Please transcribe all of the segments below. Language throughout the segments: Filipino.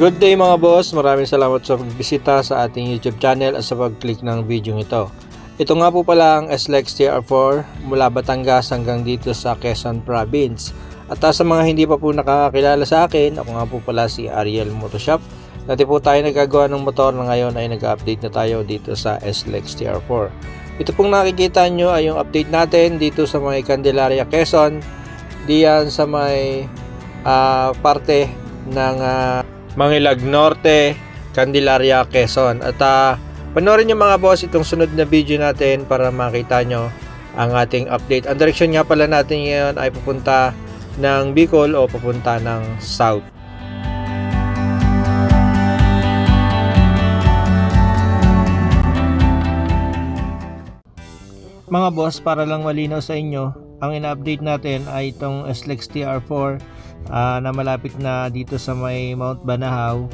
Good day mga boss, maraming salamat sa pagbisita sa ating YouTube channel at sa pag-click ng video ito. Ito nga po pala ang SLEX TR4 mula Batangas hanggang dito sa Quezon Province. At sa mga hindi pa po nakakilala sa akin, ako nga po pala si Ariel Motoshop. Dati po tayo nagagawa ng motor na ngayon ay nag-update na tayo dito sa SLEX TR4. Ito pong nakikita nyo ay yung update natin dito sa may Candelaria, Quezon. Diyan sa may parte ng Mangilag Norte, Candelaria, Quezon. At panoorin nyo mga boss itong sunod na video natin para makita nyo ang ating update. Ang direksyon nga pala natin ngayon ay pupunta ng Bicol o pupunta ng South. Mga boss, para lang malinaw sa inyo, ang ina-update natin ay itong SLEX TR4 na malapit na dito sa may Mount Banahaw.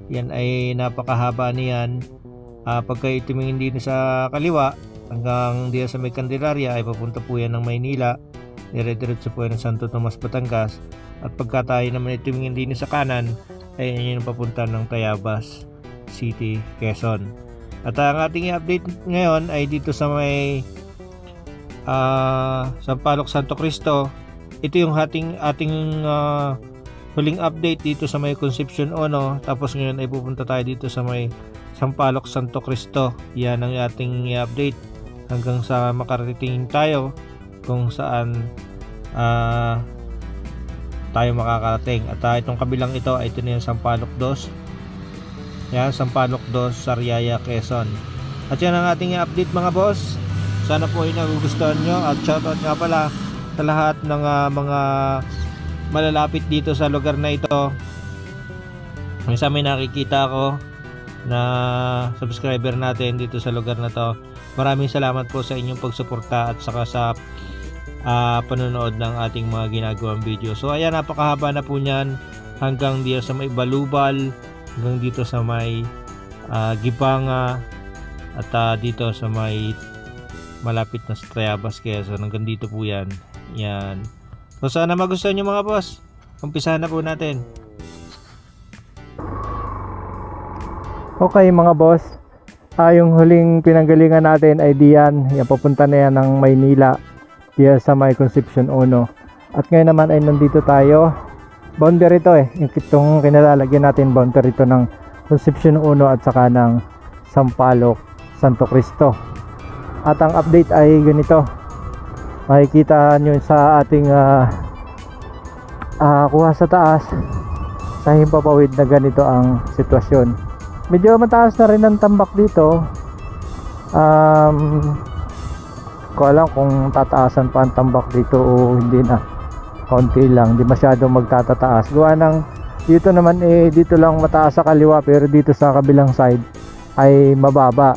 Yan ay napakahaba niyan. Pag kayo tumingin dito sa kaliwa hanggang dito sa may Candelaria ay papunta po yan ng Maynila, dire-diretso po yan ng Santo Tomas, Batangas. At pagka tayo naman tumingin din sa kanan ay yan yung papunta ng Tayabas City, Quezon. At ang ating i-update ngayon ay dito sa may Sampaloc, Santo Cristo. Ito yung ating huling update dito sa may Concepcion Ono. Tapos ngayon ay pupunta tayo dito sa may Sampaloc, Santo Cristo. Yan ang ating i-update hanggang sa makarating tayo kung saan tayo makakarating. At itong kabilang ito ay ito na yung Sampaloc 2. Yan, Sampaloc 2, Sariaya, Quezon. At yan ang ating i-update mga boss. Sana po ay nagugustuhan nyo. At shoutout nga pala sa lahat ng mga malalapit dito sa lugar na ito. Minsan may nakikita ko na subscriber natin dito sa lugar na to. Maraming salamat po sa inyong pagsuporta at saka sa panonood ng ating mga ginagawang video. So ayan, napakahaba na po niyan hanggang dito sa may Balubal, hanggang dito sa may Gibanga, at dito sa may malapit na sa Tayabas, Quezon. Hanggang dito po yan. Yan. So sana magustuhan nyo mga boss. Umpisahan na po natin. Okay mga boss, yung huling pinanggalingan natin ay diyan. Yan, papunta na yan ng Maynila, diyan sa may Concepcion Ono. At ngayon naman ay nandito tayo. Boundary ito yung itong kinalalagyan natin, boundary ito ng Concepcion Ono at saka ng Sampaloc, Santo Cristo. At ang update ay ganito. Makikita nyo sa ating kuha sa taas, sa himpapawid na ganito ang sitwasyon. Medyo mataas na rin ang tambak dito. Ko alam kung tataasan pa ang tambak dito o hindi na. Konti lang, di masyadong magtatataas. Gawa ng dito naman dito lang mataas sa kaliwa, pero dito sa kabilang side ay mababa.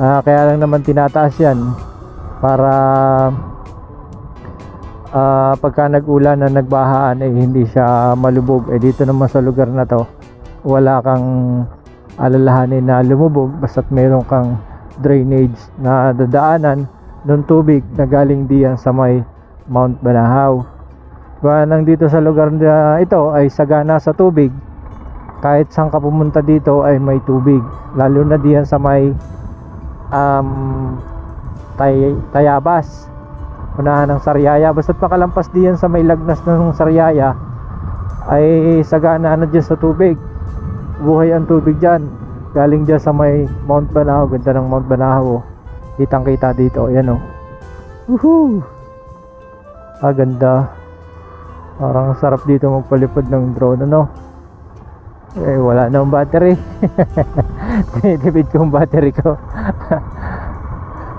Kaya lang naman tinataas yan para pagka nag-ulan na nagbahaan ay hindi siya malubog. Dito naman sa lugar na to wala kang alalahanin na lumubog, basta't meron kang drainage na dadaanan ng tubig na galing diyan sa may Mount Banahaw. Kaya nang dito sa lugar na ito ay sagana sa tubig, kahit saan ka pumunta dito ay may tubig, lalo na diyan sa may Tayabas, unahan ng Sariaya. Basta't makalampas diyan sa may lagnas ng Sariaya ay sagana na dyan sa tubig. Buhay ang tubig dyan, galing dyan sa may Mount Banahaw. Ganda ng Mount Banahaw, kitang kita dito. Ayan woohoo, ganda. Parang sarap dito magpalipad ng drone wala na ang battery. Tinitipid ko ang battery ko.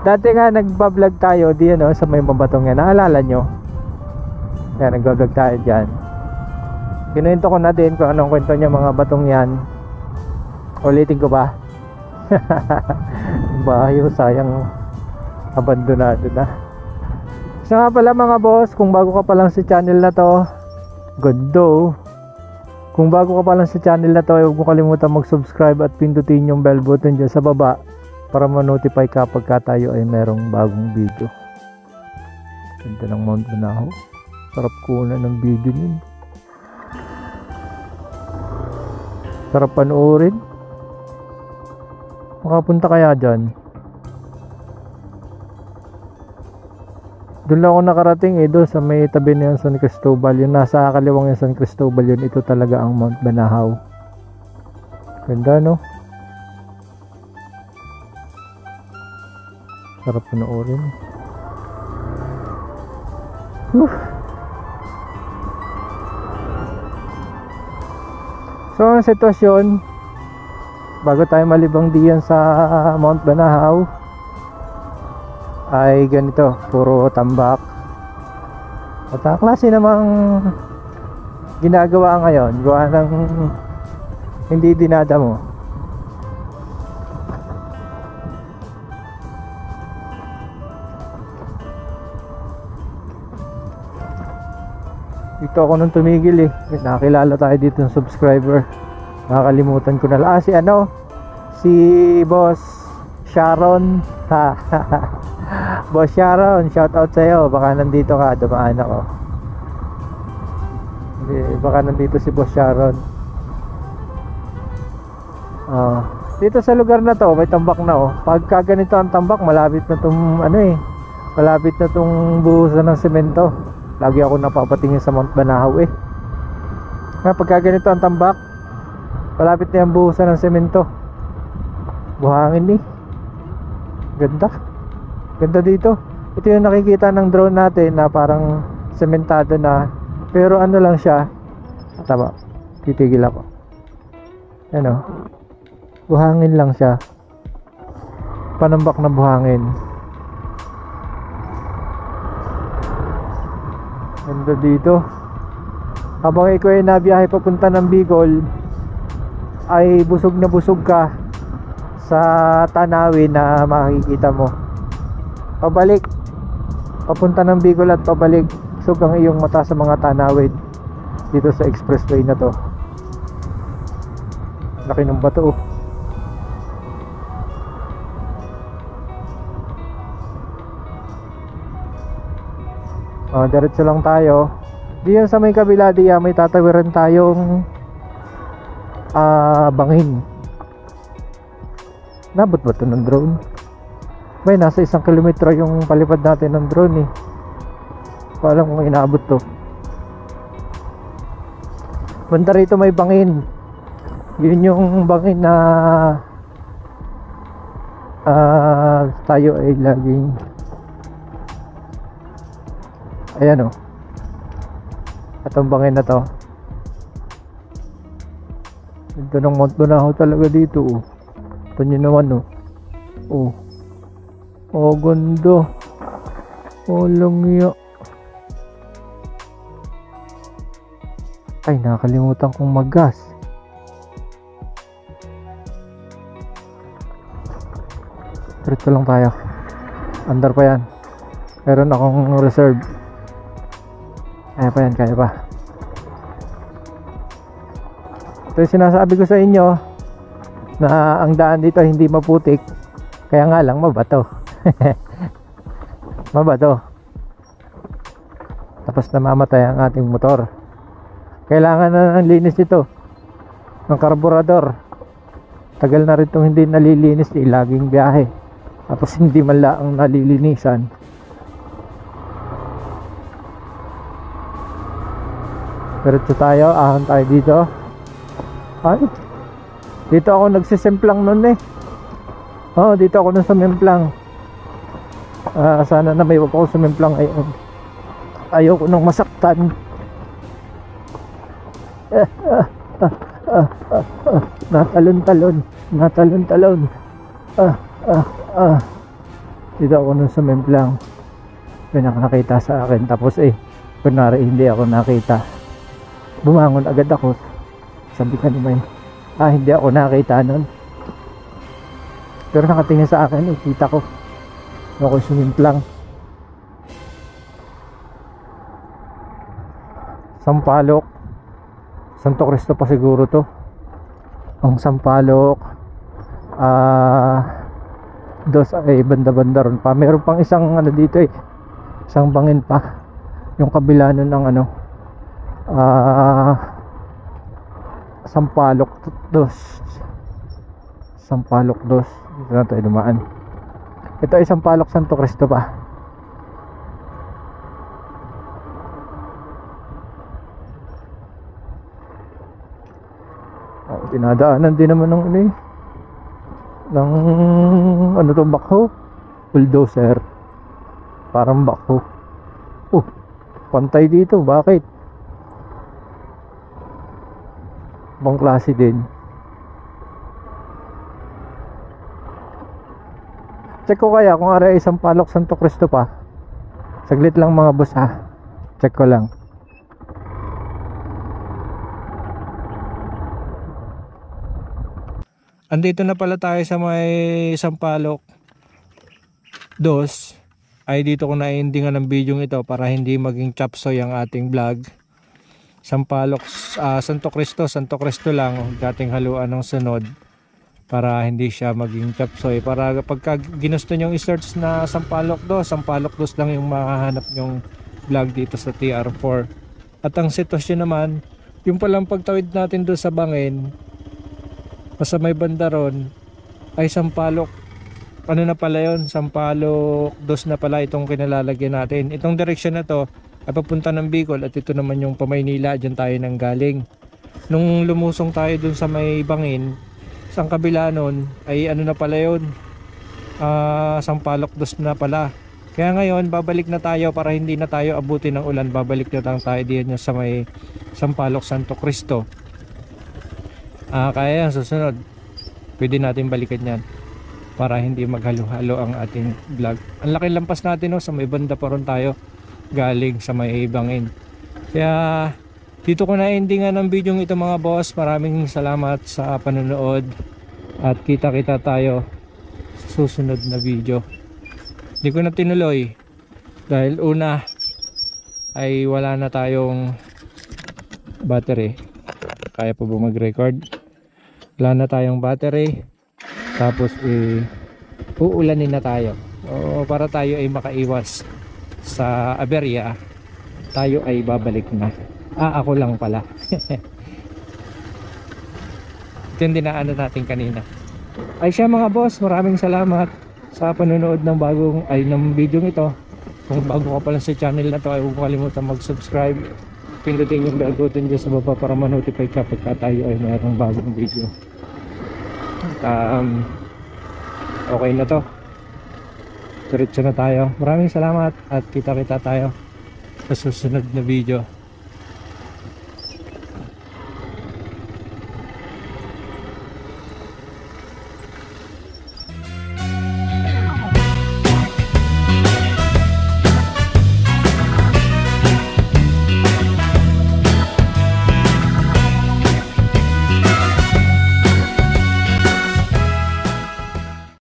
Dati nga nagbablog tayo diyan sa may mabatong yan. Naalala nyo? Yan, nagbablog tayo dyan. Kinuwento ko na din kung anong kwento niya mga batong yan. Ulitin ko ba? Bayo, sayang abandonado na. So nga pala mga boss, kung bago ka pa lang sa channel na to, kung bago ka pa lang sa channel na to, huwag mo kalimutan mag-subscribe at pindutin yung bell button dyan sa baba para ma-notify ka pagka tayo ay merong bagong video. Ganda ng Mount Banahaw. Sarap kunan ng video yun. Sarap panoorin. Makapunta kaya dyan? Doon lang ako nakarating doon sa may tabi na yung San Cristobal. Yung nasa kaliwang yung San Cristobal yun. Ito talaga ang Mount Banahaw. Ganda, no? Sarap panoorin. So ang sitwasyon, bago tayo malibang diyan sa Mount Banahaw, ay ganito, puro tambak. At ang klase namang ginagawa ngayon, gawa ng hindi dinadamo. Dito ako nung tumigil nakakilala tayo dito ng subscriber. Nakakalimutan ko na lang. Si Boss Sharon. Boss Sharon, shout out sa'yo. Baka nandito ka, dumaan ako. Baka nandito si Boss Sharon. Dito sa lugar na to, may tambak na Pagka ganito ang tambak, malapit na tong malapit na tong buhusan ng semento. Lagi ako napapatingin sa Mount Banahaw pagka ganito ang tambak, malapit na yung buhusan ng semento. Buhangin Ganda. Ganda dito. Ito yung nakikita ng drone natin na parang sementado na. Pero ano lang siya. Tama. Titigil ako. Buhangin lang siya. Panambak na buhangin. Ganda dito. Habang ikaw ay nabiyahe papunta ng Bicol, ay busog na busog ka sa tanawin na makikita mo. Pabalik, papunta ng Bicol at pabalik, busog ang iyong mata sa mga tanawin dito sa expressway na to. Laki ng bato diretso lang tayo. Diyan sa may kabila may tatawiran tayong bangin. Nabot ba ito ng drone? May nasa 1 kilometro yung palipad natin ng drone Alam kung inaabot to. Banda rito may bangin. Yun yung bangin na tayo ay laging ayan atong bangin na to. Ito ng Mount Banahaw talaga dito ito nyo naman ganda. Langya. Ay, nakakalimutan kong mag-gas. Diretso lang tayo. Andar pa yan. Meron akong reserve. Kaya pa yan, kaya pa. Ito yung sinasabi ko sa inyo na ang daan dito hindi maputik. Kaya nga lang mabato. Mabato. Tapos namamatay ang ating motor. Kailangan na ng linis nito, ng karburador. Tagal na rin itong hindi nalilinis, laging biyahe. Tapos hindi man lang nalilinisan. Diretso tayo, ahon tayo dito. Ay, dito ako nagsisimplang nun dito ako nung sumimplang. Sana na may wag ako sumimplang. Ayoko nang masaktan. Natalon-talon. Dito ako nung sumimplang. May nakakita sa akin. Tapos kunwari hindi ako nakita. Bumangon agad ako. Sabi ka naman, hindi ako nakita nun. Pero nakatingin sa akin, kita ko. Ako sumimplang. Sampalok. Santo Cristo pa siguro to. Ang Sampalok. Dos ay banda-banda ron pa. Meron pang isang dito isang bangin pa. Yung kabila nun ng Sampaloc 2. Sampaloc 2. Dito na tayo dumaan. Ito ay Sampaloc Santo Cristo pa. Dinadaanan din naman ng ano eh, ng ano to, backhoe, bulldozer, parang backhoe. Pantay dito, bakit? Bang klase din. Check ko kaya kung ara isang Sampaloc Santo Cristo pa. Saglit lang mga boss ha. Check ko lang. Andito na pala tayo sa may Sampaloc 2. Ay dito ko na-endingan ng video ito para hindi maging chapsoy ang ating vlog. Sampaloc Santo Cristo lang dating haluan ng sunod para hindi siya maging chapsoy. Para pagka ginusto nyong i-search na Sampaloc 2 lang yung makahanap nyong vlog dito sa TR4. At ang sitwasyon naman, yung palang pagtawid natin doon sa bangin, sa may banda ron ay Sampaloc, ano na pala yun, Sampaloc 2 na pala itong kinalalagyan natin. Itong direksyon na to ay papunta ng Bicol at ito naman yung Pamaynila, dyan tayo nang galing. Nung lumusong tayo dun sa may bangin, sa kabila nun ay ano na pala yun, Sampaloc 2 na pala. Kaya ngayon babalik na tayo para hindi na tayo abutin ng ulan. Babalik na lang tayo diyan sa may Sampaloc Santo Cristo. Kaya yan, susunod pwede natin balikan yan para hindi maghalo-halo ang ating vlog. Ang laki lampas natin, no? Sa may banda pa ron tayo galing sa may bangin. Kaya dito ko na-endingan ang video ito mga boss. Maraming salamat sa panonood at kita-kita tayo sa susunod na video. Hindi ko na tinuloy dahil una ay wala na tayong battery. Kaya pa ba mag-record? Wala na tayong battery. Tapos uulanin na tayo. Para tayo ay makaiwas sa aberya, tayo ay babalik na. Ako lang pala. Ito yung dinaanan natin kanina. Ay siya mga boss, maraming salamat sa panonood ng ng video ito. Kung bago ka pa lang sa channel na to, ay huwag kalimutan mag-subscribe. Pindutin yung bell button dyan sa baba para ma-notify ka pagka tayo ay mayroong bagong video. Okay na to, diretso na tayo. Maraming salamat at kita-kita tayo sa susunod na video.